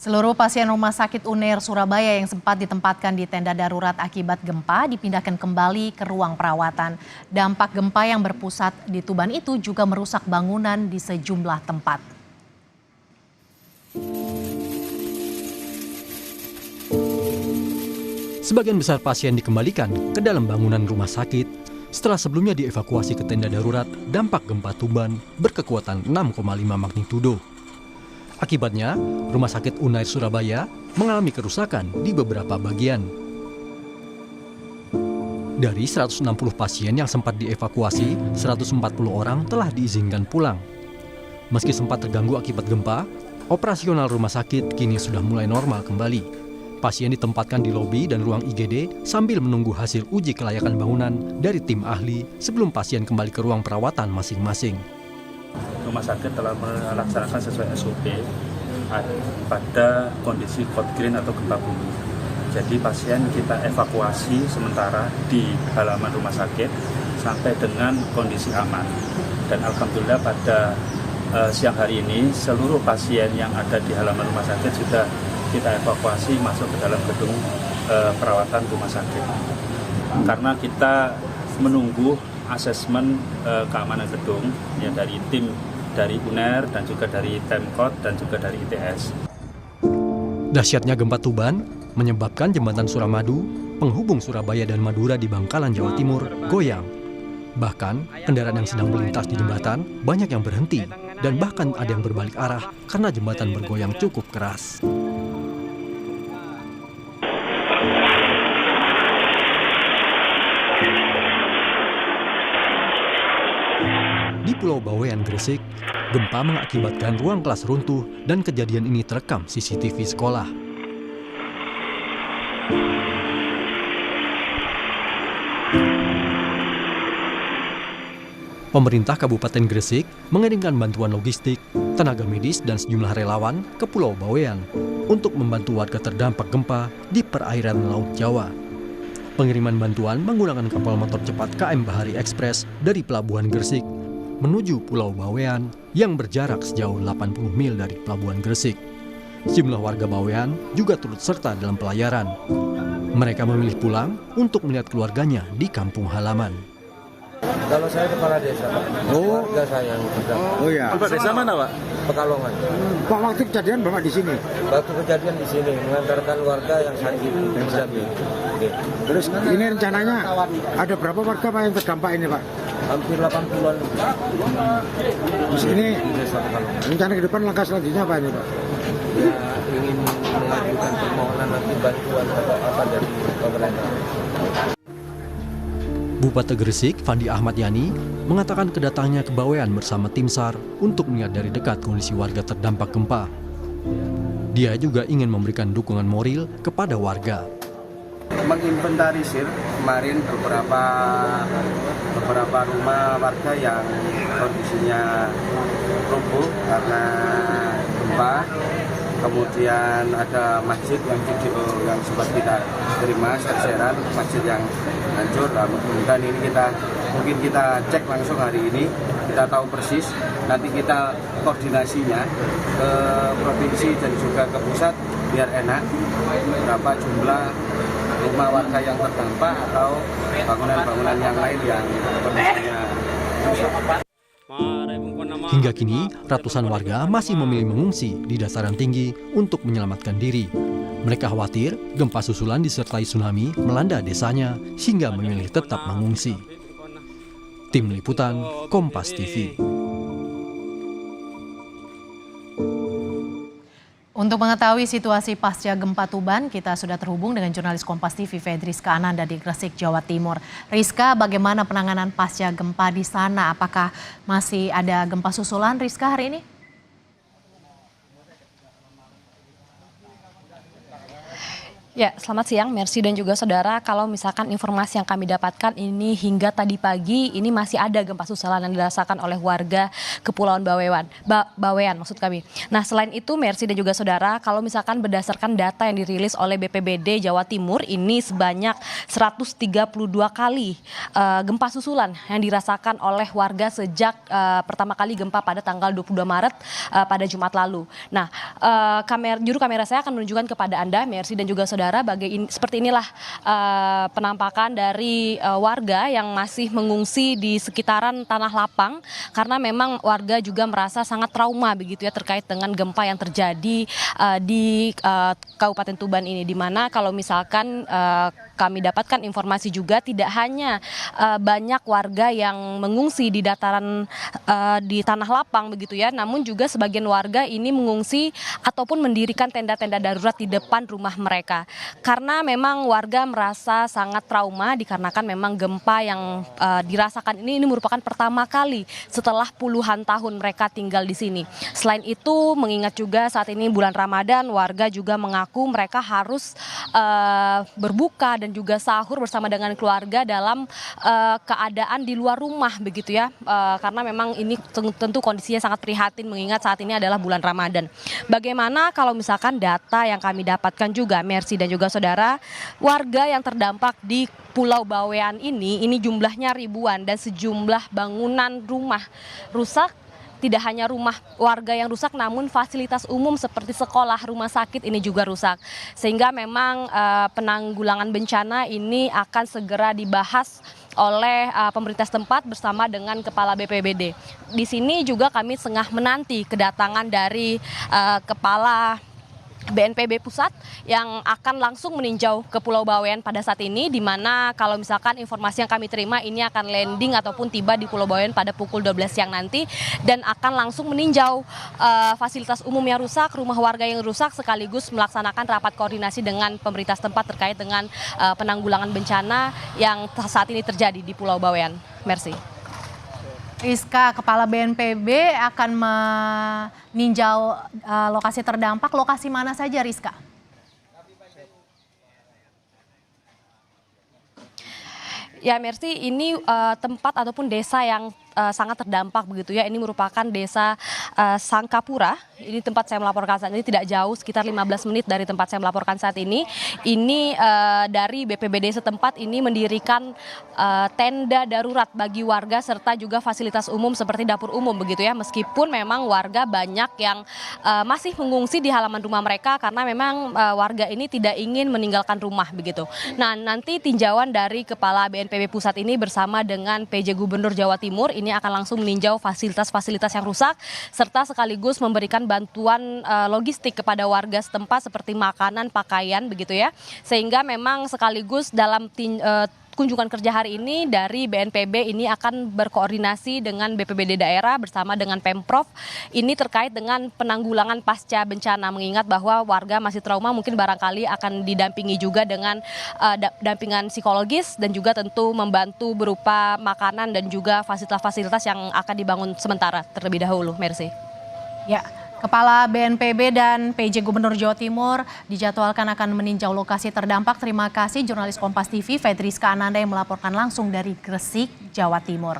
Seluruh pasien Rumah Sakit UNER Surabaya yang sempat ditempatkan di tenda darurat akibat gempa dipindahkan kembali ke ruang perawatan. Dampak gempa yang berpusat di Tuban itu juga merusak bangunan di sejumlah tempat. Sebagian besar pasien dikembalikan ke dalam bangunan rumah sakit setelah sebelumnya dievakuasi ke tenda darurat dampak gempa Tuban berkekuatan 6,5 magnitudo. Akibatnya, Rumah Sakit UNER Surabaya mengalami kerusakan di beberapa bagian. Dari 160 pasien yang sempat dievakuasi, 140 orang telah diizinkan pulang. Meski sempat terganggu akibat gempa, operasional rumah sakit kini sudah mulai normal kembali. Pasien ditempatkan di lobi dan ruang IGD sambil menunggu hasil uji kelayakan bangunan dari tim ahli sebelum pasien kembali ke ruang perawatan masing-masing. Rumah sakit telah melaksanakan sesuai SOP pada kondisi cold green atau gempa bumi. Jadi pasien kita evakuasi sementara di halaman rumah sakit sampai dengan kondisi aman. Dan alhamdulillah pada siang hari ini seluruh pasien yang ada di halaman rumah sakit sudah kita evakuasi masuk ke dalam gedung perawatan rumah sakit. Karena kita menunggu asesmen keamanan gedung ya dari tim dari UNER dan juga dari Pemkot dan juga dari ITS. Dahsyatnya gempa Tuban menyebabkan jembatan Suramadu penghubung Surabaya dan Madura di Bangkalan, Jawa Timur goyang. Bahkan kendaraan yang sedang melintas di jembatan banyak yang berhenti dan bahkan ada yang berbalik arah karena jembatan bergoyang cukup keras. Di Pulau Bawean, Gresik, gempa mengakibatkan ruang kelas runtuh dan kejadian ini terekam CCTV sekolah. Pemerintah Kabupaten Gresik mengirimkan bantuan logistik, tenaga medis dan sejumlah relawan ke Pulau Bawean untuk membantu warga terdampak gempa di perairan Laut Jawa. Pengiriman bantuan menggunakan kapal motor cepat KM Bahari Express dari Pelabuhan Gresik menuju Pulau Bawean yang berjarak sejauh 80 mil dari Pelabuhan Gresik. Sejumlah warga Bawean juga turut serta dalam pelayaran. Mereka memilih pulang untuk melihat keluarganya di kampung halaman. Kalau saya kepala desa, Pak. Warga saya yang terdampak. Oh ya. Kepala desa mana, Pak? Pekalongan. Pak, waktu kejadian Bapak di sini? Waktu kejadian di sini mengantarkan warga yang sakit yang sakit. Oke. Terus ini rencananya ada berapa warga Pak yang terdampak ini Pak? Hampir 80-an. Terus ini Di desa Pekalongan. rencana ke depan langkah selanjutnya apa ini Pak? Ya, ingin mengajukan permohonan nanti bantuan atau apa dari pemerintah. Bupati Gresik, Fandi Ahmad Yani, mengatakan kedatangannya ke Bawean bersama tim SAR untuk melihat dari dekat kondisi warga terdampak gempa. Dia juga ingin memberikan dukungan moral kepada warga. Menginventarisir kemarin beberapa rumah warga yang kondisinya roboh karena gempa. Kemudian ada masjid yang video yang sempat kita terima serseran, masjid yang hancur. Nah, kemudian ini mungkin kita cek langsung hari ini, kita tahu persis. Nanti kita koordinasinya ke provinsi dan juga ke pusat biar enak berapa jumlah rumah warga yang terdampak atau bangunan-bangunan yang lain yang kondisinya rusak. Hingga kini, ratusan warga masih memilih mengungsi di dataran tinggi untuk menyelamatkan diri. Mereka khawatir gempa susulan disertai tsunami melanda desanya sehingga memilih tetap mengungsi. Tim Liputan, Kompas TV. Untuk mengetahui situasi pasca gempa Tuban, kita sudah terhubung dengan jurnalis Kompas TV Fedriska Ananda di Gresik, Jawa Timur. Rizka, bagaimana penanganan pasca gempa di sana? Apakah masih ada gempa susulan, Rizka, hari ini? Ya, selamat siang Mercy dan juga saudara. Kalau misalkan informasi yang kami dapatkan ini hingga tadi pagi ini masih ada gempa susulan yang dirasakan oleh warga Kepulauan Bawean maksud kami. Nah, selain itu Mercy dan juga saudara, kalau misalkan berdasarkan data yang dirilis oleh BPBD Jawa Timur ini sebanyak 132 kali gempa susulan yang dirasakan oleh warga sejak pertama kali gempa pada tanggal 22 Maret pada Jumat lalu. Nah, juru kamera saya akan menunjukkan kepada Anda Mercy dan juga saudara seperti inilah penampakan dari warga yang masih mengungsi di sekitaran Tanah Lapang karena memang warga juga merasa sangat trauma begitu ya terkait dengan gempa yang terjadi di Kabupaten Tuban ini, di mana kalau misalkan kami dapatkan informasi juga tidak hanya banyak warga yang mengungsi di dataran di Tanah Lapang begitu ya, namun juga sebagian warga ini mengungsi ataupun mendirikan tenda-tenda darurat di depan rumah mereka. Karena memang warga merasa sangat trauma dikarenakan memang gempa yang dirasakan ini merupakan pertama kali setelah puluhan tahun mereka tinggal di sini. Selain itu mengingat juga saat ini bulan Ramadan, warga juga mengaku mereka harus berbuka dan juga sahur bersama dengan keluarga dalam keadaan di luar rumah begitu ya, karena memang ini tentu kondisinya sangat prihatin mengingat saat ini adalah bulan Ramadan. Bagaimana kalau misalkan data yang kami dapatkan juga Mercy dan juga saudara, warga yang terdampak di Pulau Bawean ini jumlahnya ribuan dan sejumlah bangunan rumah rusak. Tidak hanya rumah warga yang rusak, namun fasilitas umum seperti sekolah, rumah sakit ini juga rusak. Sehingga memang penanggulangan bencana ini akan segera dibahas oleh pemerintah setempat bersama dengan Kepala BPBD. Di sini juga kami tengah menanti kedatangan dari Kepala BNPB Pusat yang akan langsung meninjau ke Pulau Bawean pada saat ini, di mana kalau misalkan informasi yang kami terima ini akan landing ataupun tiba di Pulau Bawean pada pukul 12 siang nanti dan akan langsung meninjau fasilitas umum yang rusak, rumah warga yang rusak, sekaligus melaksanakan rapat koordinasi dengan pemerintah setempat terkait dengan penanggulangan bencana yang saat ini terjadi di Pulau Bawean. Mercy. Rizka, Kepala BNPB akan meninjau lokasi terdampak. Lokasi mana saja, Rizka? Ya Mercy, ini tempat ataupun desa yang sangat terdampak begitu ya. Ini merupakan desa Sangkapura. Ini tempat saya melaporkan saat ini, tidak jauh, sekitar 15 menit dari tempat saya melaporkan saat ini. Ini dari BPBD setempat ini mendirikan tenda darurat bagi warga serta juga fasilitas umum seperti dapur umum begitu ya. Meskipun memang warga banyak yang masih mengungsi di halaman rumah mereka karena memang warga ini tidak ingin meninggalkan rumah begitu. Nah, nanti tinjauan dari Kepala BNPB Pusat ini bersama dengan PJ Gubernur Jawa Timur ini akan langsung meninjau fasilitas-fasilitas yang rusak serta sekaligus memberikan bantuan logistik kepada warga setempat seperti makanan, pakaian begitu ya. Sehingga memang sekaligus dalam kunjungan kerja hari ini dari BNPB ini akan berkoordinasi dengan BPBD daerah bersama dengan Pemprov ini terkait dengan penanggulangan pasca bencana, mengingat bahwa warga masih trauma, mungkin barangkali akan didampingi juga dengan dampingan psikologis dan juga tentu membantu berupa makanan dan juga fasilitas-fasilitas yang akan dibangun sementara terlebih dahulu. Mercy. Ya. Kepala BNPB dan PJ Gubernur Jawa Timur dijadwalkan akan meninjau lokasi terdampak. Terima kasih jurnalis Kompas TV Fedriska Ananda yang melaporkan langsung dari Gresik, Jawa Timur.